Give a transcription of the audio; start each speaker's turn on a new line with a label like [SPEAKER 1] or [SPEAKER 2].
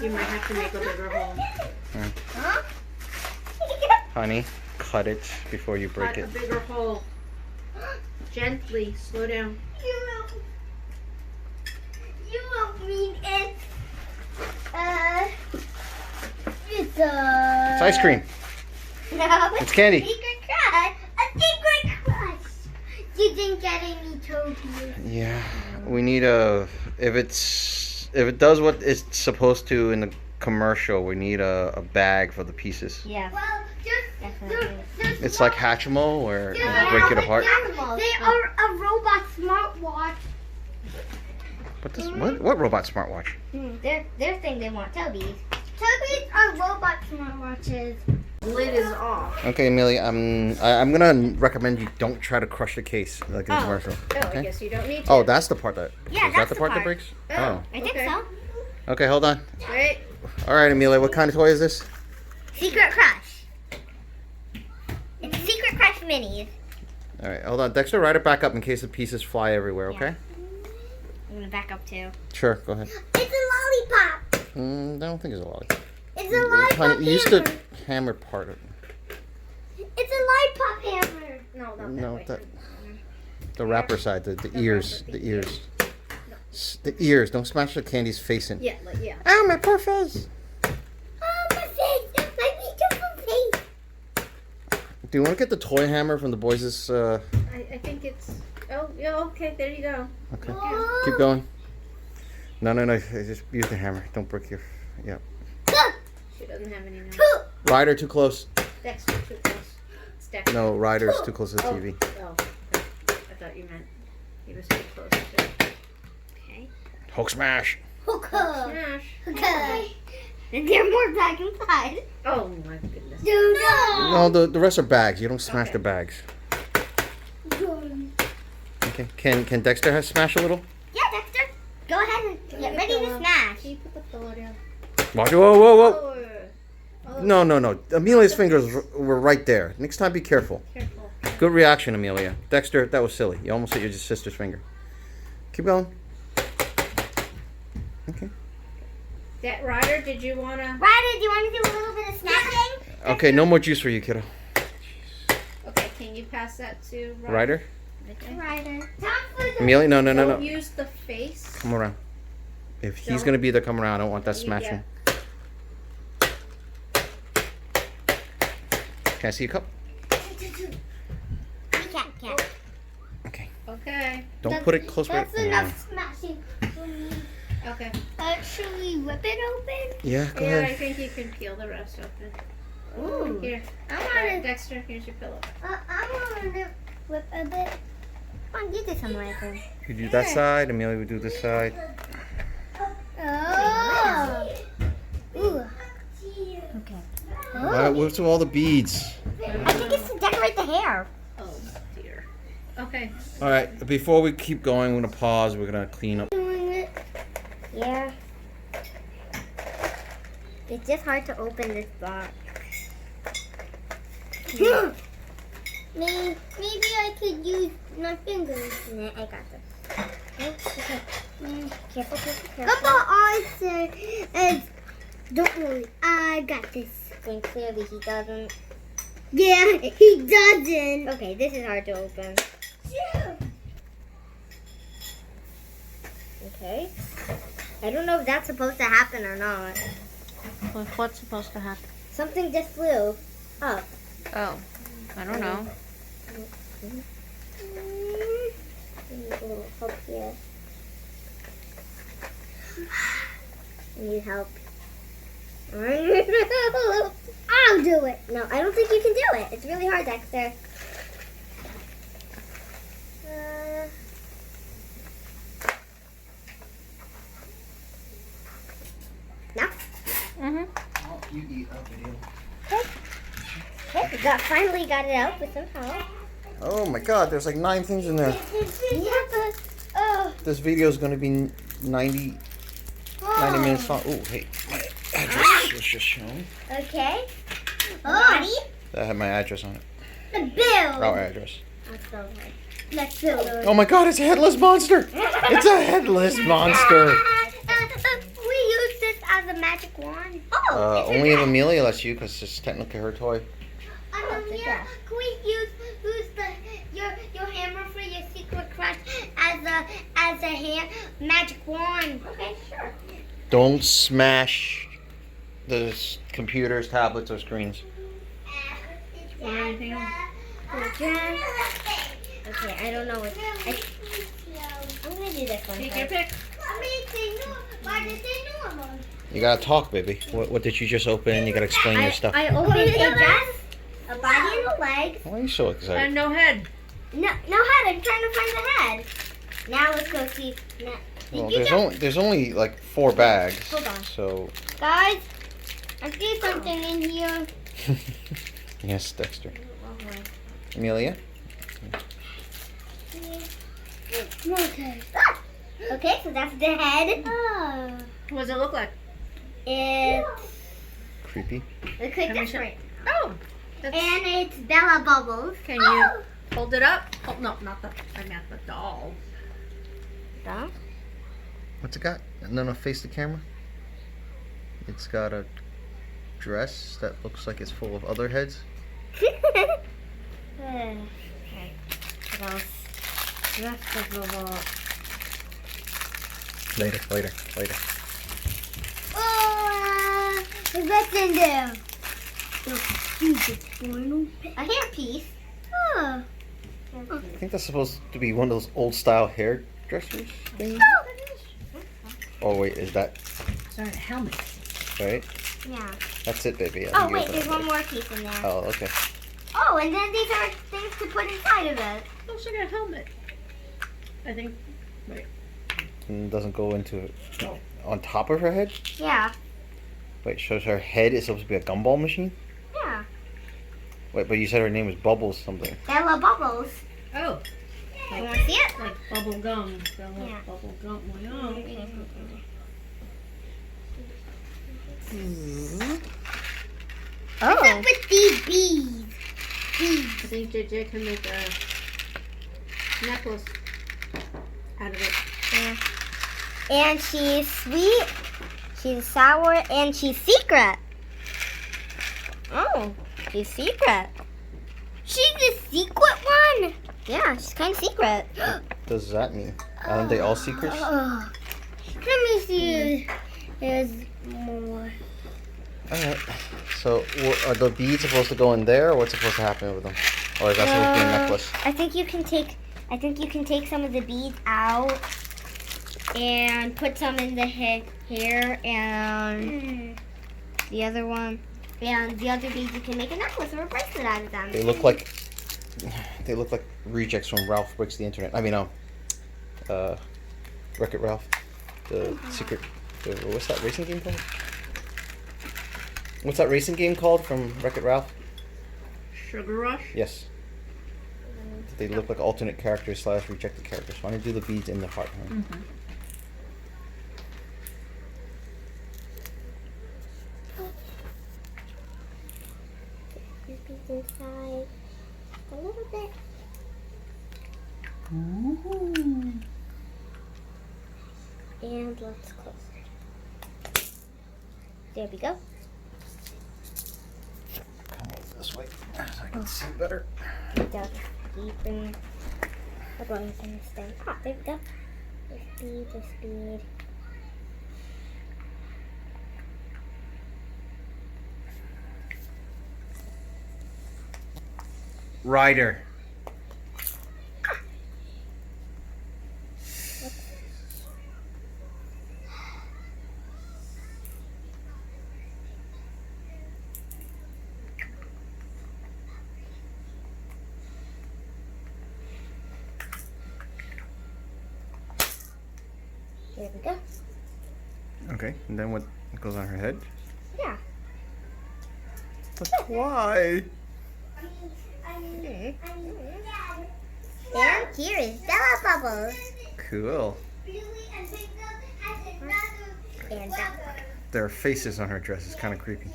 [SPEAKER 1] You might have to make a bigger hole.
[SPEAKER 2] Huh? Honey, cut it before you break it.
[SPEAKER 1] Cut a bigger hole. Gently, slow down.
[SPEAKER 3] You won't mean it. It's
[SPEAKER 2] ice cream.
[SPEAKER 3] No.
[SPEAKER 2] It's candy.
[SPEAKER 3] Secret crush. A secret crush. You didn't get any trophies.
[SPEAKER 2] Yeah, we need a. If it does what it's supposed to in the commercial, we need a bag for the pieces.
[SPEAKER 3] Yeah. Well, just
[SPEAKER 2] It's like Hatchimal, where you break it apart.
[SPEAKER 3] They are a robot smartwatch.
[SPEAKER 2] What robot smartwatch?
[SPEAKER 3] Their thing they want Toby's. Toby's are robot smartwatches.
[SPEAKER 1] Lid is off.
[SPEAKER 2] Okay, Amelia, I'm gonna recommend you don't try to crush the case like in the commercial.
[SPEAKER 1] Oh, I
[SPEAKER 2] Okay.
[SPEAKER 1] guess you don't need to.
[SPEAKER 2] Oh, that's the part that.
[SPEAKER 3] Yeah,
[SPEAKER 2] is
[SPEAKER 3] that's
[SPEAKER 2] that the part that
[SPEAKER 3] part.
[SPEAKER 2] breaks?
[SPEAKER 1] Oh.
[SPEAKER 3] I think
[SPEAKER 1] Okay.
[SPEAKER 3] so.
[SPEAKER 2] Okay, hold on.
[SPEAKER 1] Wait.
[SPEAKER 2] All right, Amelia, what kind of toy is this?
[SPEAKER 3] Secret Crush. It's Secret Crush minis.
[SPEAKER 2] All right, hold on. Dexter, write it back up in case the pieces fly everywhere. Okay?
[SPEAKER 3] I'm gonna back up too.
[SPEAKER 2] Sure. Go ahead.
[SPEAKER 3] It's a lollipop.
[SPEAKER 2] I don't think it's a lollipop.
[SPEAKER 3] It's a lollipop
[SPEAKER 2] Honey, you used
[SPEAKER 3] hammer.
[SPEAKER 2] to hammer part of it.
[SPEAKER 3] It's a lollipop hammer.
[SPEAKER 1] No, not that
[SPEAKER 2] No,
[SPEAKER 1] way.
[SPEAKER 2] the wrapper side, the ears, the ears. The ears. Don't smash the candy's face in.
[SPEAKER 1] Yeah, yeah.
[SPEAKER 2] Ow, my poor face.
[SPEAKER 3] Oh, my face. My beautiful face.
[SPEAKER 2] Do you want to get the toy hammer from the boys'?
[SPEAKER 1] I think it's. Oh, yeah. Okay, there you go.
[SPEAKER 2] Okay.
[SPEAKER 3] Oh.
[SPEAKER 2] Keep going. No. Just use the hammer. Don't break your. Yeah.
[SPEAKER 1] She doesn't have any now.
[SPEAKER 2] Ryder, too close.
[SPEAKER 1] Dexter, too close. It's Dexter.
[SPEAKER 2] No, Ryder's too close to the
[SPEAKER 1] Oh.
[SPEAKER 2] TV.
[SPEAKER 1] Oh, okay. I thought you meant he was too close to. Okay.
[SPEAKER 2] Hulk smash.
[SPEAKER 3] Okay.
[SPEAKER 1] Smash.
[SPEAKER 3] Okay. And there are more back inside.
[SPEAKER 1] Oh my goodness.
[SPEAKER 3] Dude,
[SPEAKER 2] No, the rest are bags. You don't smash the bags. Okay. Can Dexter smash a little?
[SPEAKER 3] Yeah, Dexter. Go ahead and get ready to smash.
[SPEAKER 1] Can you put the pillow down?
[SPEAKER 2] Watch. Whoa.
[SPEAKER 1] Oh,
[SPEAKER 2] No. Amelia's fingers were right there. Next time, be careful.
[SPEAKER 1] careful.
[SPEAKER 2] Good reaction, Amelia. Dexter, that was silly. You almost hit your sister's finger. Keep going. Okay.
[SPEAKER 1] Ryder, did you wanna?
[SPEAKER 3] Ryder, do you want to do a little bit of smashing?
[SPEAKER 2] Okay, no more juice for you, kiddo.
[SPEAKER 1] Okay, can you pass that to
[SPEAKER 2] Ryder?
[SPEAKER 1] Okay.
[SPEAKER 3] Ryder. Time for the
[SPEAKER 2] Amelia, no.
[SPEAKER 1] Don't use the face.
[SPEAKER 2] Come around. If he's
[SPEAKER 1] Don't.
[SPEAKER 2] gonna be there, come around. I don't want that
[SPEAKER 1] Yeah.
[SPEAKER 2] smashing. Can I see your cup?
[SPEAKER 3] Cat.
[SPEAKER 2] Okay.
[SPEAKER 1] Okay.
[SPEAKER 2] Don't put it close right.
[SPEAKER 3] That's enough smashing for me.
[SPEAKER 1] Okay.
[SPEAKER 3] Should we whip it open?
[SPEAKER 2] Yeah, go
[SPEAKER 1] Yeah, I
[SPEAKER 2] ahead.
[SPEAKER 1] think you can peel the rest open.
[SPEAKER 3] Ooh.
[SPEAKER 1] Here.
[SPEAKER 3] I want to.
[SPEAKER 1] Dexter, here's your pillow.
[SPEAKER 3] I want to whip a bit. Come on, you do some like this.
[SPEAKER 2] You do that side. Amelia would do this side.
[SPEAKER 3] Oh. Ooh. Okay.
[SPEAKER 2] All right, what's with all the beads?
[SPEAKER 3] I think it's to decorate the hair.
[SPEAKER 1] Oh dear. Okay.
[SPEAKER 2] All right, before we keep going, we're gonna pause. We're gonna clean up.
[SPEAKER 3] Yeah. It's just hard to open this box. Maybe I could use my fingers. Nah, I got this. Okay. Careful. Papa always says, don't worry, I got this. And clearly he doesn't. Yeah, he doesn't. Okay, this is hard to open. Okay. I don't know if that's supposed to happen or not.
[SPEAKER 1] What's supposed to happen?
[SPEAKER 3] Something just flew up.
[SPEAKER 1] Oh, I don't know.
[SPEAKER 3] Need a little help here. I need help. I'll do it. No, I don't think you can do it. It's really hard, Dexter. No?
[SPEAKER 1] Mhm.
[SPEAKER 2] Oh, you eat a video.
[SPEAKER 3] Okay, we finally got it out with some help.
[SPEAKER 2] Oh my God, there's like 9 things in there.
[SPEAKER 3] Yeah, but, oh.
[SPEAKER 2] This video is gonna be 90 minutes long. Oh, hey, my address was just shown.
[SPEAKER 3] Okay. Body.
[SPEAKER 2] That had my address on it.
[SPEAKER 3] The bill.
[SPEAKER 2] Our address.
[SPEAKER 3] I'm so right. Let's build it.
[SPEAKER 2] Oh my god, it's a headless monster! It's a headless monster!
[SPEAKER 3] We use this as a magic wand. Oh,
[SPEAKER 2] Only if Amelia lets you, because it's technically her toy.
[SPEAKER 3] Amelia, can we use your hammer for your secret crush as a magic wand? Okay, sure.
[SPEAKER 2] Don't smash the computers, tablets, or screens.
[SPEAKER 1] Or anything else?
[SPEAKER 3] Okay, I don't know what. I'm gonna do this one.
[SPEAKER 1] Take your pick.
[SPEAKER 2] You gotta talk, baby. What did you just open? You gotta explain your stuff.
[SPEAKER 1] I
[SPEAKER 3] Open
[SPEAKER 1] opened
[SPEAKER 3] a dress, a body and a leg.
[SPEAKER 2] Why are you so excited?
[SPEAKER 1] and no head.
[SPEAKER 3] No head. I'm trying to find the head. Now let's go see.
[SPEAKER 2] Well, there's only like 4 bags.
[SPEAKER 3] Hold on.
[SPEAKER 2] So.
[SPEAKER 3] Guys, I see something in here.
[SPEAKER 2] Yes, Dexter. Amelia.
[SPEAKER 3] Okay. Okay, so that's the head. Oh.
[SPEAKER 1] What does it look like?
[SPEAKER 3] It's
[SPEAKER 2] Creepy.
[SPEAKER 3] looks like
[SPEAKER 1] Can we
[SPEAKER 3] this
[SPEAKER 1] show-
[SPEAKER 3] right.
[SPEAKER 1] Oh. That's,
[SPEAKER 3] And it's Bella Bubbles.
[SPEAKER 1] can you hold it up? Oh, no, not the. I meant the doll.
[SPEAKER 3] Doll?
[SPEAKER 2] What's it got? No, face the camera. It's got a dress that looks like it's full of other heads.
[SPEAKER 3] Okay. What else? Rest of the wall.
[SPEAKER 2] Later.
[SPEAKER 3] Oh, what's in there? A hairpiece. Oh.
[SPEAKER 2] I think that's supposed to be one of those old style hairdressers things. Oh wait, is that
[SPEAKER 1] Sorry, a helmet.
[SPEAKER 2] right?
[SPEAKER 3] Yeah.
[SPEAKER 2] That's it, baby.
[SPEAKER 3] Oh wait, there's one more piece in there.
[SPEAKER 2] Oh, okay.
[SPEAKER 3] Oh, and then these are things to put inside of it.
[SPEAKER 1] Looks like a helmet. I think. Wait.
[SPEAKER 2] And it doesn't go into on top of her head.
[SPEAKER 3] Yeah.
[SPEAKER 2] Wait, so her head is supposed to be a gumball machine?
[SPEAKER 3] Yeah.
[SPEAKER 2] Wait, but you said her name was Bubbles something.
[SPEAKER 3] Bella Bubbles.
[SPEAKER 1] Oh.
[SPEAKER 3] You want to see it?
[SPEAKER 1] Like bubble gum.
[SPEAKER 3] Yeah.
[SPEAKER 1] Bubble gum. Oh, okay.
[SPEAKER 3] What's up with these beads?
[SPEAKER 1] I think JJ can make a necklace out of it.
[SPEAKER 3] Yeah. And she's sweet, she's sour, and she's secret. Oh, she's secret. She's the secret one? Yeah, she's kind of secret.
[SPEAKER 2] What does that mean? Aren't they all secrets?
[SPEAKER 3] Let me see. There's more.
[SPEAKER 2] Alright. So, are the beads supposed to go in there, or what's supposed to happen with them? Or is that supposed to be a necklace?
[SPEAKER 3] I think you can take some of the beads out and put some in the hair and the other one. And the other beads you can make a necklace or a bracelet out of them.
[SPEAKER 2] They look like rejects from Ralph Breaks the Internet. I mean, Wreck-It Ralph. The secret. What's that racing game called? What's that racing game called from Wreck-It Ralph?
[SPEAKER 1] Sugar Rush?
[SPEAKER 2] Yes. They look like alternate characters / rejected characters. Why don't you do the beads in the heart? Huh?
[SPEAKER 1] Mm-hmm.
[SPEAKER 3] These beads inside a little bit. And let's close it. There we go.
[SPEAKER 2] Come over this way so I can see better.
[SPEAKER 3] Down deep in. How do I open this thing? Ah, there we go. This bead.
[SPEAKER 2] Ryder.
[SPEAKER 3] There we go.
[SPEAKER 2] Okay, and then what goes on her head?
[SPEAKER 3] Yeah.
[SPEAKER 2] But why?
[SPEAKER 3] And here is Bella Bubbles.
[SPEAKER 2] Cool.
[SPEAKER 3] And that one.
[SPEAKER 2] There are faces on her dress. It's kind of creepy.